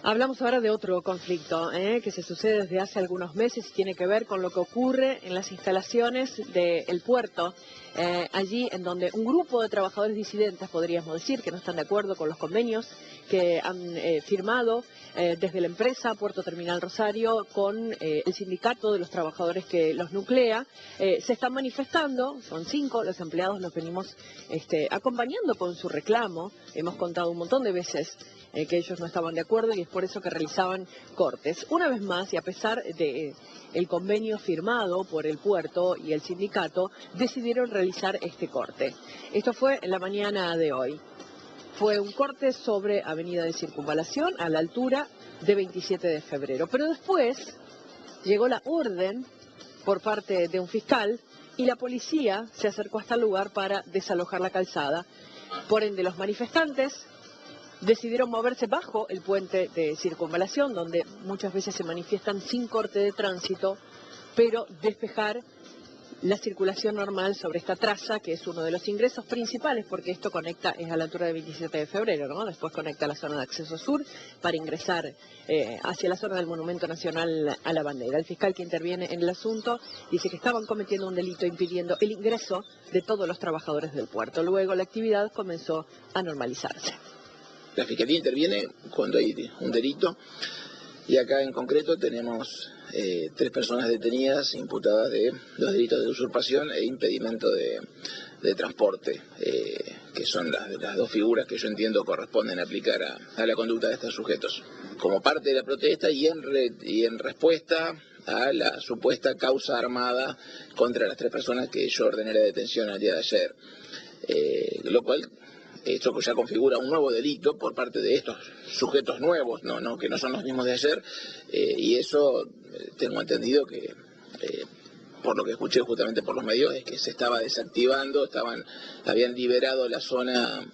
Hablamos ahora de otro conflicto que se sucede desde hace algunos meses y tiene que ver con lo que ocurre en las instalaciones del puerto, allí en donde un grupo de trabajadores disidentes, podríamos decir, que no están de acuerdo con los convenios que han firmado desde la empresa Puerto Terminal Rosario con el sindicato de los trabajadores que los nuclea, se están manifestando. Son 5 los empleados, los venimos acompañando con su reclamo. Hemos contado un montón de veces que ellos no estaban de acuerdo y es por eso que realizaban cortes. Una vez más, y a pesar de el convenio firmado por el puerto y el sindicato, decidieron realizar este corte. Esto fue en la mañana de hoy. Fue un corte sobre Avenida de Circunvalación a la altura de 27 de febrero. Pero después llegó la orden por parte de un fiscal y la policía se acercó hasta el lugar para desalojar la calzada. Por ende, los manifestantes decidieron moverse bajo el puente de Circunvalación, donde muchas veces se manifiestan sin corte de tránsito, pero despejar la circulación normal sobre esta traza, que es uno de los ingresos principales, porque esto conecta, es a la altura de 27 de febrero, ¿no? Después conecta la zona de acceso sur para ingresar hacia la zona del Monumento Nacional a la Bandera. El fiscal que interviene en el asunto dice que estaban cometiendo un delito impidiendo el ingreso de todos los trabajadores del puerto. Luego la actividad comenzó a normalizarse. La Fiscalía interviene cuando hay un delito y acá en concreto tenemos 3 personas detenidas imputadas de los delitos de usurpación e impedimento de transporte, que son las 2 figuras que yo entiendo corresponden aplicar a la conducta de estos sujetos. Como parte de la protesta y en respuesta a la supuesta causa armada contra las 3 personas que yo ordené la detención el día de ayer, lo cual esto ya configura un nuevo delito por parte de estos sujetos nuevos, que no son los mismos de ayer, y eso tengo entendido que, por lo que escuché justamente por los medios, es que se estaba desactivando, habían liberado la zona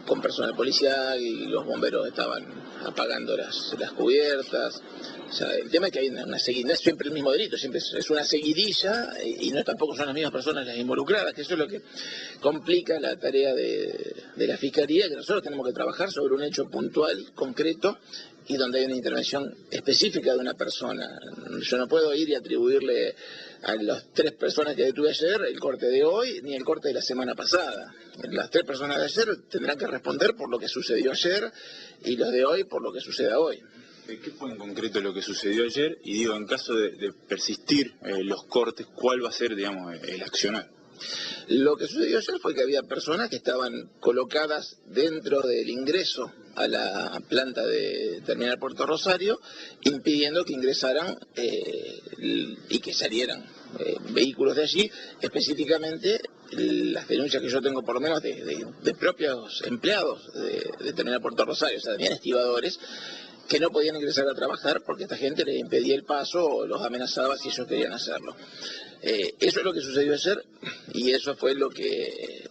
con personal policial y los bomberos estaban apagando las cubiertas. O sea, el tema es que hay una seguidilla, no es siempre el mismo delito, siempre es una seguidilla y no tampoco son las mismas personas las involucradas, que eso es lo que complica la tarea de la Fiscalía, que nosotros tenemos que trabajar sobre un hecho puntual, concreto, y donde hay una intervención específica de una persona. Yo no puedo ir y atribuirle a las 3 personas que detuve ayer el corte de hoy ni el corte de la semana pasada. Las 3 personas de ayer tendrán que responder por lo que sucedió ayer y los de hoy por lo que suceda hoy. ¿Qué fue en concreto lo que sucedió ayer? Y digo, en caso de persistir los cortes, ¿cuál va a ser, digamos, el accionar? Lo que sucedió ayer fue que había personas que estaban colocadas dentro del ingreso a la planta de Terminal Puerto Rosario, impidiendo que ingresaran y que salieran vehículos de allí. Específicamente, las denuncias que yo tengo, por lo menos de propios empleados de Terminal Puerto Rosario, o sea, también estibadores, que no podían ingresar a trabajar porque esta gente les impedía el paso o los amenazaba si ellos querían hacerlo. Eso es lo que sucedió ayer y eso fue lo que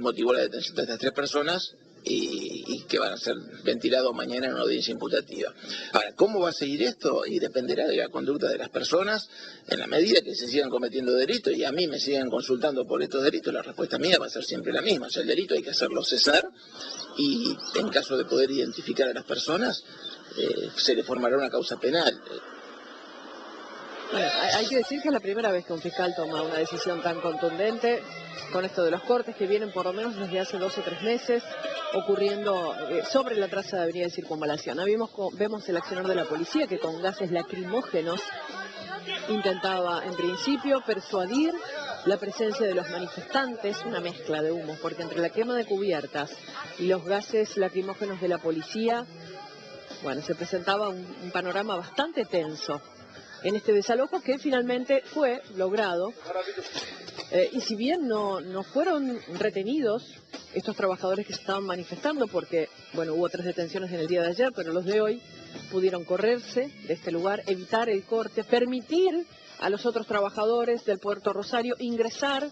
motivó la detención de estas 3 personas y que van a ser ventilados mañana en una audiencia imputativa. Ahora, ¿cómo va a seguir esto? Y dependerá de la conducta de las personas. En la medida que se sigan cometiendo delitos y a mí me sigan consultando por estos delitos, la respuesta mía va a ser siempre la misma. O sea, el delito hay que hacerlo cesar y en caso de poder identificar a las personas, se le formará una causa penal. Bueno, hay que decir que es la primera vez que un fiscal toma una decisión tan contundente con esto de los cortes que vienen por lo menos desde hace 2 o 3 meses ocurriendo sobre la traza de Avenida de Circunvalación. Vemos el accionar de la policía que con gases lacrimógenos intentaba en principio persuadir la presencia de los manifestantes, una mezcla de humos, porque entre la quema de cubiertas y los gases lacrimógenos de la policía, bueno, se presentaba un panorama bastante tenso en este desalojo que finalmente fue logrado. Y si bien no fueron retenidos estos trabajadores que se estaban manifestando, porque, bueno, hubo 3 detenciones en el día de ayer, pero los de hoy pudieron correrse de este lugar, evitar el corte, permitir a los otros trabajadores del Puerto Rosario ingresar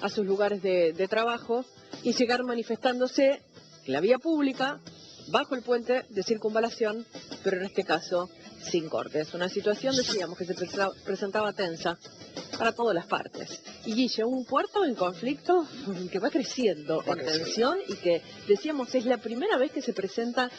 a sus lugares de trabajo y llegar manifestándose en la vía pública, bajo el puente de Circunvalación, pero en este caso sin cortes. Una situación, decíamos, que se presentaba tensa para todas las partes. Y Guille, un puerto en conflicto que va creciendo en tensión y que, decíamos, es la primera vez que se presenta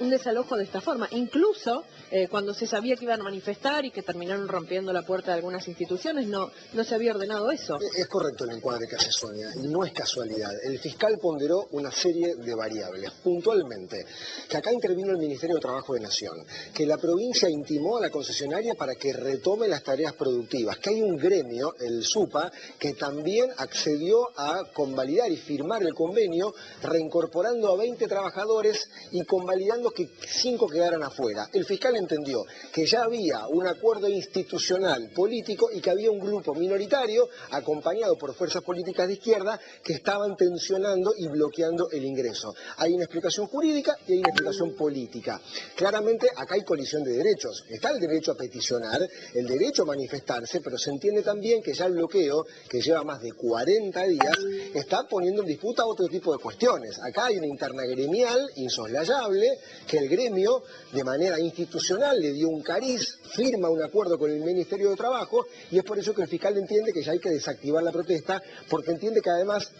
un desalojo de esta forma. Incluso cuando se sabía que iban a manifestar y que terminaron rompiendo la puerta de algunas instituciones, no se había ordenado eso. Es correcto el encuadre que hace Sonia, y no es casualidad. El fiscal ponderó una serie de variables. Puntualmente, que acá intervino el Ministerio de Trabajo de Nación, que la provincia intimó a la concesionaria para que retome las tareas productivas, que hay un gremio, el SUPA, que también accedió a convalidar y firmar el convenio, reincorporando a 20 trabajadores y convalidando que 5 quedaran afuera. El fiscal entendió que ya había un acuerdo institucional, político, y que había un grupo minoritario, acompañado por fuerzas políticas de izquierda, que estaban tensionando y bloqueando el ingreso. Hay una explicación jurídica y hay una explicación política. Claramente acá hay colisión de derechos. Está el derecho a peticionar, el derecho a manifestarse, pero se entiende también que ya el bloqueo, que lleva más de 40 días, está poniendo en disputa otro tipo de cuestiones. Acá hay una interna gremial insoslayable, que el gremio, de manera institucional, le dio un cariz, firma un acuerdo con el Ministerio de Trabajo, y es por eso que el fiscal entiende que ya hay que desactivar la protesta, porque entiende que además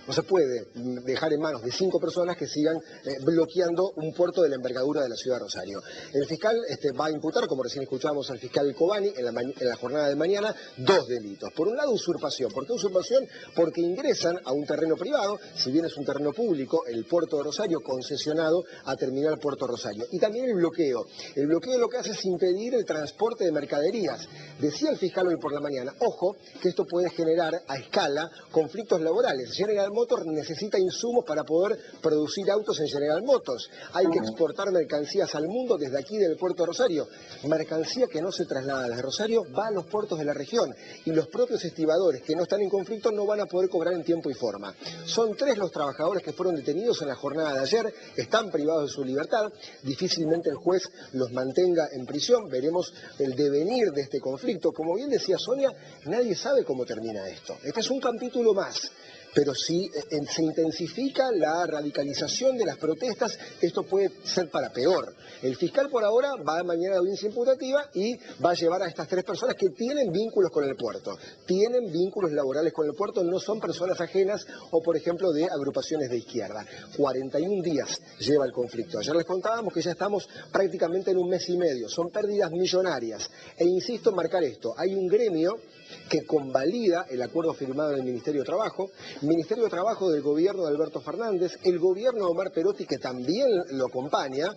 no se puede dejar en manos de 5 personas que sigan bloqueando un puerto de la envergadura de la ciudad de Rosario. El fiscal va a imputar, como recién escuchábamos al fiscal Cobani en la jornada de mañana, 2 delitos. Por un lado, usurpación. ¿Por qué usurpación? Porque ingresan a un terreno privado, si bien es un terreno público, el puerto de Rosario, concesionado a Terminal Puerto Rosario. Y también el bloqueo. El bloqueo lo que hace es impedir el transporte de mercaderías. Decía el fiscal hoy por la mañana, ojo, que esto puede generar a escala conflictos laborales. General Motors necesita insumos para poder producir autos en General Motors. Hay que exportar mercancías al mundo desde aquí del puerto de Rosario. Mercancía que no se traslada desde Rosario va a los puertos de la región y los propios estibadores que no están en conflicto no van a poder cobrar en tiempo y forma. Son 3 los trabajadores que fueron detenidos en la jornada de ayer, están privados de su libertad, difícilmente el juez los mantenga en prisión, veremos el devenir de este conflicto. Como bien decía Sonia, nadie sabe cómo termina esto. Este es un capítulo más. Pero si se intensifica la radicalización de las protestas, esto puede ser para peor. El fiscal por ahora va mañana a audiencia imputativa y va a llevar a estas 3 personas que tienen vínculos con el puerto, tienen vínculos laborales con el puerto, no son personas ajenas o, por ejemplo, de agrupaciones de izquierda. 41 días lleva el conflicto. Ayer les contábamos que ya estamos prácticamente en un mes y medio, son pérdidas millonarias. E insisto en marcar esto, hay un gremio que convalida el acuerdo firmado en el Ministerio de Trabajo, Ministerio de Trabajo del gobierno de Alberto Fernández, el gobierno de Omar Perotti, que también lo acompaña,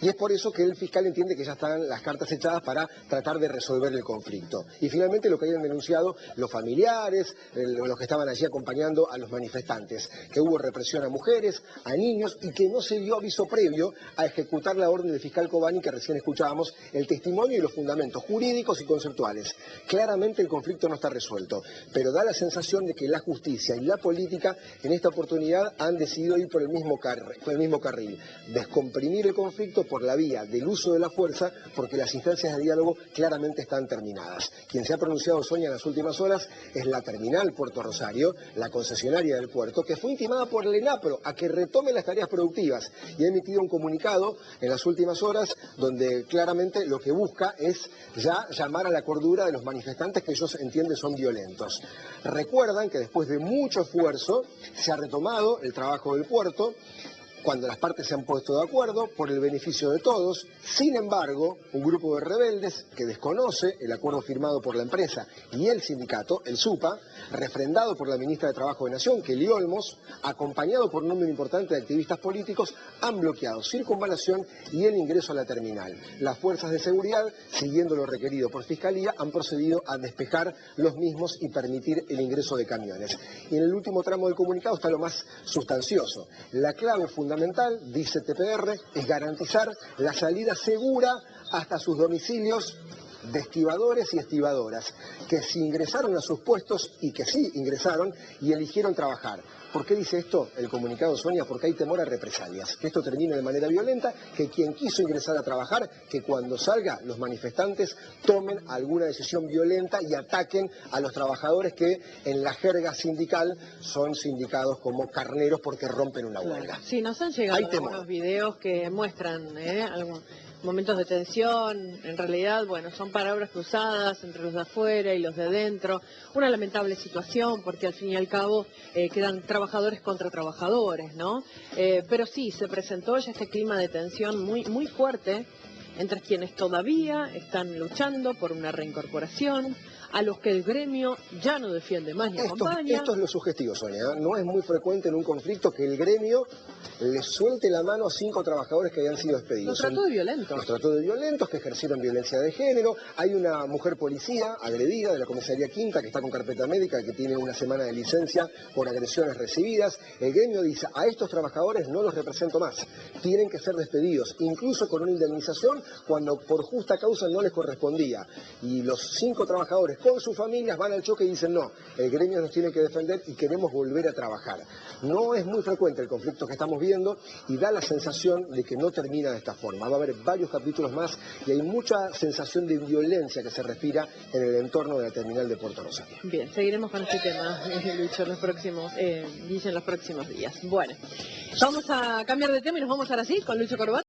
y es por eso que el fiscal entiende que ya están las cartas echadas para tratar de resolver el conflicto. Y finalmente lo que habían denunciado los familiares, los que estaban allí acompañando a los manifestantes, que hubo represión a mujeres, a niños y que no se dio aviso previo a ejecutar la orden del fiscal Cobani que recién escuchábamos, el testimonio y los fundamentos jurídicos y conceptuales. Claramente el conflicto no está resuelto, pero da la sensación de que la justicia y la política en esta oportunidad han decidido ir por el mismo carril, descomprimir el conflicto por la vía del uso de la fuerza, porque las instancias de diálogo claramente están terminadas. Quien se ha pronunciado, Sonia, en las últimas horas es la Terminal Puerto Rosario, la concesionaria del puerto, que fue intimada por el ENAPRO a que retome las tareas productivas y ha emitido un comunicado en las últimas horas donde claramente lo que busca es ya llamar a la cordura de los manifestantes que ellos entienden son violentos. Recuerdan que después de mucho esfuerzo se ha retomado el trabajo del puerto, cuando las partes se han puesto de acuerdo por el beneficio de todos. Sin embargo, un grupo de rebeldes que desconoce el acuerdo firmado por la empresa y el sindicato, el SUPA, refrendado por la ministra de Trabajo de Nación, Kelly Olmos, acompañado por un número importante de activistas políticos, han bloqueado circunvalación y el ingreso a la terminal. Las fuerzas de seguridad, siguiendo lo requerido por Fiscalía, han procedido a despejar los mismos y permitir el ingreso de camiones. Y en el último tramo del comunicado está lo más sustancioso. La clave fundamental, dice TPR, es garantizar la salida segura hasta sus domicilios de estibadores y estibadoras, que si ingresaron a sus puestos y que sí ingresaron y eligieron trabajar. ¿Por qué dice esto el comunicado, Sonia? Porque hay temor a represalias, que esto termine de manera violenta, que quien quiso ingresar a trabajar, que cuando salga los manifestantes tomen alguna decisión violenta y ataquen a los trabajadores que en la jerga sindical son sindicados como carneros porque rompen una huelga. Sí, nos han llegado algunos videos que muestran momentos de tensión, en realidad, bueno, son palabras cruzadas entre los de afuera y los de adentro. Una lamentable situación porque al fin y al cabo quedan trabajadores contra trabajadores, ¿no? Pero sí, se presentó ya este clima de tensión muy, muy fuerte entre quienes todavía están luchando por una reincorporación, a los que el gremio ya no defiende más ni acompaña. Esto es lo sugestivo, Sonia. No es muy frecuente en un conflicto que el gremio le suelte la mano a 5 trabajadores que habían sido despedidos. Los trató de violentos. Los trató de violentos, que ejercieron violencia de género. Hay una mujer policía agredida de la comisaría Quinta que está con carpeta médica, que tiene una semana de licencia por agresiones recibidas. El gremio dice, a estos trabajadores no los represento más. Tienen que ser despedidos, incluso con una indemnización cuando por justa causa no les correspondía. Y los 5 trabajadores con sus familias van al choque y dicen, no, el gremio nos tiene que defender y queremos volver a trabajar. No es muy frecuente el conflicto que estamos viendo y da la sensación de que no termina de esta forma. Va a haber varios capítulos más y hay mucha sensación de violencia que se respira en el entorno de la terminal de Puerto Rosario. Bien, seguiremos con este tema, Lucho, en los próximos días. Bueno, vamos a cambiar de tema y nos vamos ahora sí con Lucho Corbat.